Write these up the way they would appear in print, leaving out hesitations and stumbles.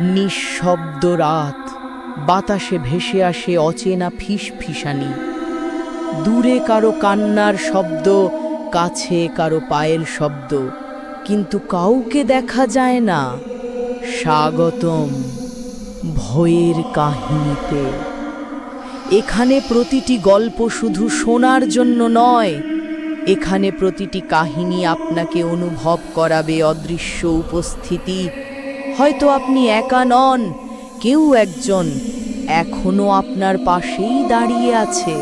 নিঃশব্দ রাত, বাতাসে ভেসে আসে অচেনা ফিসফিসানি। দূরে কারো কান্নার শব্দ, কাছে কারো পায়ের শব্দ, কিন্তু কাউকে দেখা যায় না। স্বাগতম ভয়ের কাহিনীতে। এখানে প্রতিটি গল্প শুধু শোনার জন্য নয়, এখানে প্রতিটি কাহিনী আপনাকে অনুভব করাবে অদৃশ্য উপস্থিতি। হয়তো আপনি একা নন, কেউ একজন এখনো আপনার পাশেই দাঁড়িয়ে আছে।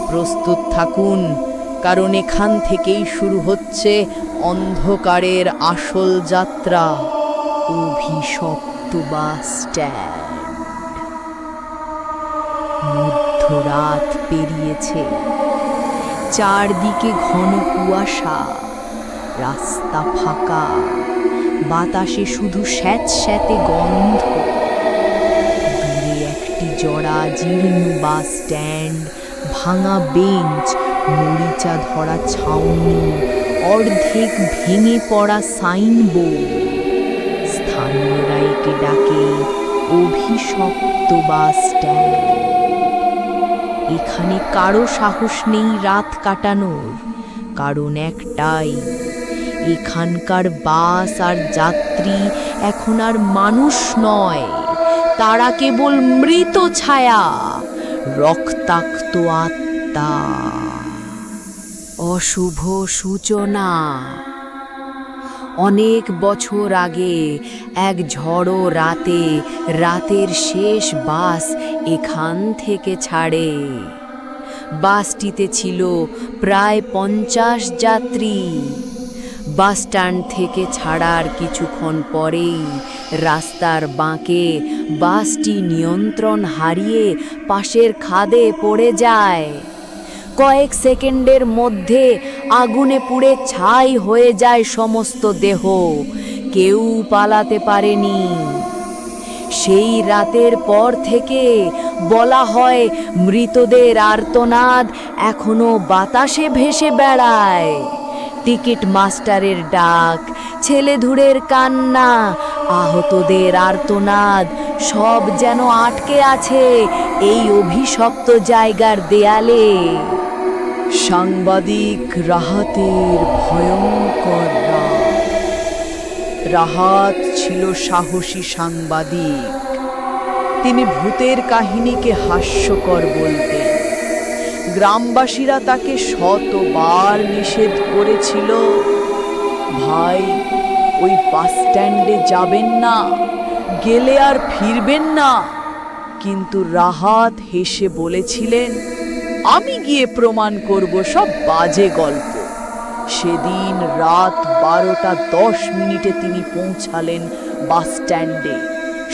প্রস্তুত থাকুন, কারণ এখান থেকেই শুরু হচ্ছে অন্ধকারের আসল যাত্রা। অভিশপ্ত বাস স্ট্যান্ড। মধ্যরাত পেরিয়েছে, চারদিকে ঘন কুয়াশা, রাস্তা ফাঁকা, বাতাসে শুধু স্যাঁতস্যাঁতে গন্ধ। দূরে একটি জোড়া জীর্ণ বাস স্ট্যান্ড, ভাঙা বেঞ্চ, মরিচা ধরা ছাউনি, অর্ধেক ভেঙে পড়া সাইনবোর্ড। স্থানীয়রা একে ডাকে অভিশপ্ত বাস স্ট্যান্ড। এখানে কারো সাহস নেই রাত কাটানোর, কারণ একটাই, এখানকার বাস আর যাত্রী এখন আর মানুষ নয়, তারা কেবল মৃত ছায়া, রক্তাক্ত আত্মা। অশুভ সূচনা। অনেক বছর আগে এক ঝড়ো রাতে রাতের শেষ বাস এখান থেকে ছাড়ে। বাসটিতে ছিল প্রায় 50 যাত্রী। বাস স্ট্যান্ড থেকে ছাড়ার কিছুক্ষণ পরেই রাস্তার বাঁকে বাসটি নিয়ন্ত্রণ হারিয়ে পাশের খাদে পড়ে যায়। কয়েক সেকেন্ডের মধ্যে আগুনে পুড়ে ছাই হয়ে যায় সমস্ত দেহ, কেউ পালাতে পারেনি। সেই রাতের পর থেকে বলা হয় মৃতদের আর্তনাদ এখনো বাতাসে ভেসে বেড়ায়। টিকিট মাস্টারের ডাক, ছেলেধুরের কান্না, আহতদের আর্তনাদ সব যেন আটকে আছে এই অভিশপ্ত জায়গার দেয়ালে। সাংবাদিক রাহাতের ভয়ঙ্কর রাত। রাহাত ছিল সাহসী সাংবাদিক। তিনি ভূতের কাহিনীকে হাস্যকর বলতেন। গ্রামবাসীরা তাকে শতবার নিষেধ করেছিল, ভাই ওই বাস স্ট্যান্ডে যাবেন না, গেলে আর ফিরবেন না। কিন্তু রাহাত হেসে বলেছিলেন, আমি গিয়ে প্রমাণ করব সব বাজে গল্প। সেদিন রাত 12:10 তিনি পৌঁছালেন বাস স্ট্যান্ডে,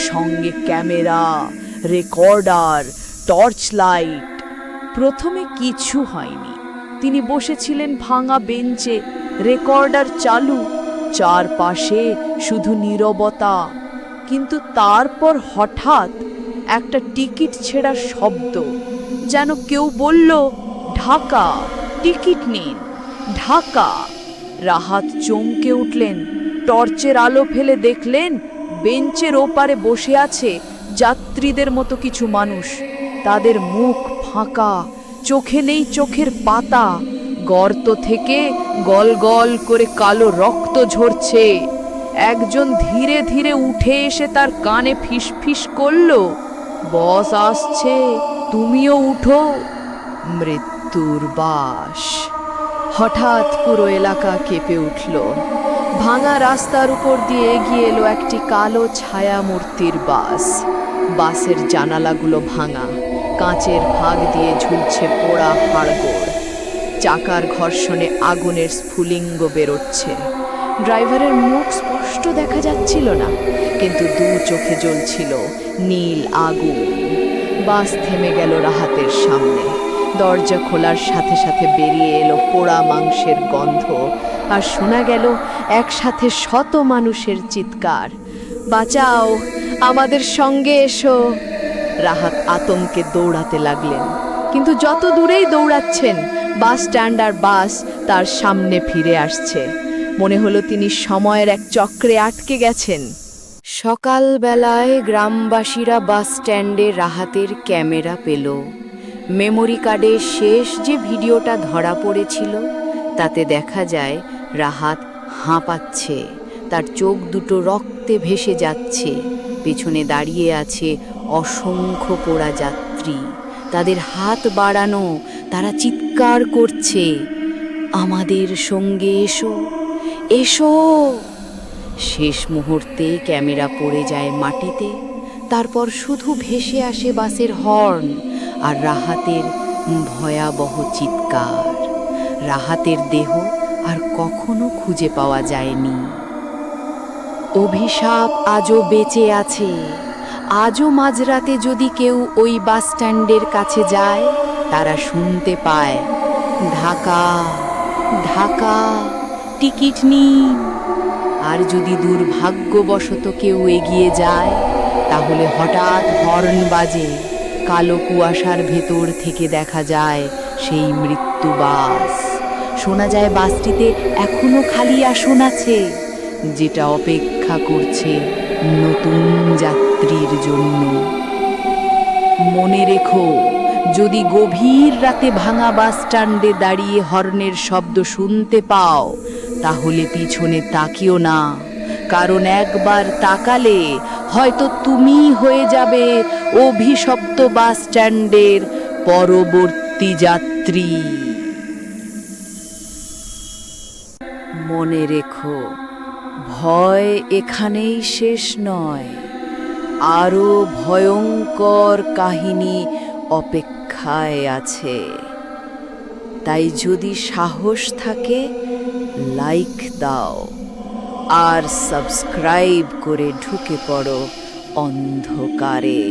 সঙ্গে ক্যামেরা, রেকর্ডার, টর্চ লাইট। প্রথমে কিছু হয়নি। তিনি বসেছিলেন ভাঙা বেঞ্চে, রেকর্ডার চালু, চারপাশে শুধু নীরবতা। কিন্তু তারপর হঠাৎ একটা টিকিট ছেঁড়ার শব্দ, যেন কেউ বলল, ঢাকা, টিকিট নিন, ঢাকা। রাহাত চমকে উঠলেন, টর্চের আলো ফেলে দেখলেন বেঞ্চের ওপারে বসে আছে যাত্রীদের মতো কিছু মানুষ। তাদের মুখ ফাঁকা, চোখে নেই চোখের পাতা, গর্ত থেকে গল গল করে কালো রক্ত ঝরছে। একজন ধীরে ধীরে উঠে এসে তার কানে ফিসফিস করল, বস আসছে, তুমিও উঠো। মৃত্যুর বাস। হঠাৎ পুরো এলাকা কেঁপে উঠল। ভাঙা রাস্তার উপর দিয়ে এগিয়ে এলো একটি কালো ছায়া মূর্তির বাস। বাসের জানালাগুলো ভাঙা, কাঁচের ফাঁক দিয়ে ঝুলছে পোড়া হাড়গোড়। চাকার ঘর্ষণে আগুনের স্ফুলিঙ্গ বেরোচ্ছে। ড্রাইভারের মুখ স্পষ্ট দেখা যাচ্ছিল না, কিন্তু দু চোখে জ্বলছিল নীল আগুন। বাস থেমে গেল রাহাতের সামনে। দরজা খোলার সাথে সাথে বেরিয়ে এলো পোড়া মাংসের গন্ধ, আর শোনা গেল একসাথে শত মানুষের চিৎকার, বাঁচাও, আমাদের সঙ্গে এসো। রাহাত আতঙ্কে দৌড়াতে লাগলেন, কিন্তু যত দূরেই দৌড়াচ্ছেন বাস স্ট্যান্ড আর বাস তার সামনে ফিরে আসছে। মনে হলো তিনি সময়ের এক চক্রে আটকে গেছেন। সকালবেলায় গ্রামবাসীরা বাস স্ট্যান্ডে রাহাতের ক্যামেরা পেল। মেমোরি কার্ডে শেষ যে ভিডিওটা ধরা পড়েছিল তাতে দেখা যায় রাহাত হাঁপাচ্ছে, তার চোখ দুটো রক্তে ভেসে যাচ্ছে। পেছনে দাঁড়িয়ে আছে অসংখ্য পোড়া যাত্রী, তাদের হাত বাড়ানো, তারা চিৎকার করছে, আমাদের সঙ্গে এসো, এসো। শেষ মুহূর্তে ক্যামেরা পড়ে যায় মাটিতে, তারপর শুধু ভেসে আসে বাসের হর্ন আর রাহাতের ভয়াবহ চিৎকার। রাহাতের দেহ আর কখনো খুঁজে পাওয়া যায়নি। অভিশাপ আজও বেঁচে আছে। আজও মাঝরাতে যদি কেউ ওই বাস স্ট্যান্ডের কাছে যায়, তারা শুনতে পায়, ঢাকা, ঢাকা, টিকিট নিন। আর যদি দুর্ভাগ্যবশত কেউ এগিয়ে যায়, তাহলে হঠাৎ হর্ন বাজে। কালো কুয়াশার ভেতর থেকে দেখা যায় সেই মৃত্যু বাস। শোনা যায় বাসটিতে এখনো খালি আসন আছে, যেটা অপেক্ষা করছে নতুন যাত্রীর জন্য। মনে রেখো, যদি গভীর রাতে ভাঙা বাস স্ট্যান্ডে দাঁড়িয়ে হর্নের শব্দ শুনতে পাও, তাহলে পিছনে তাকিও না, কারণ একবার তাকালে হয়তো তুমি হয়ে যাবে অভিশপ্ত বাস স্ট্যান্ডের পরবর্তী যাত্রী। মনে রেখো, ভয় এখানেই শেষ নয়, আরো ভয়ঙ্কর কাহিনী অপেক্ষায় আছে। তাই যদি সাহস থাকে, লাইক দাও আর সাবস্ক্রাইব করে ঢুকে পড়ো অন্ধকারে।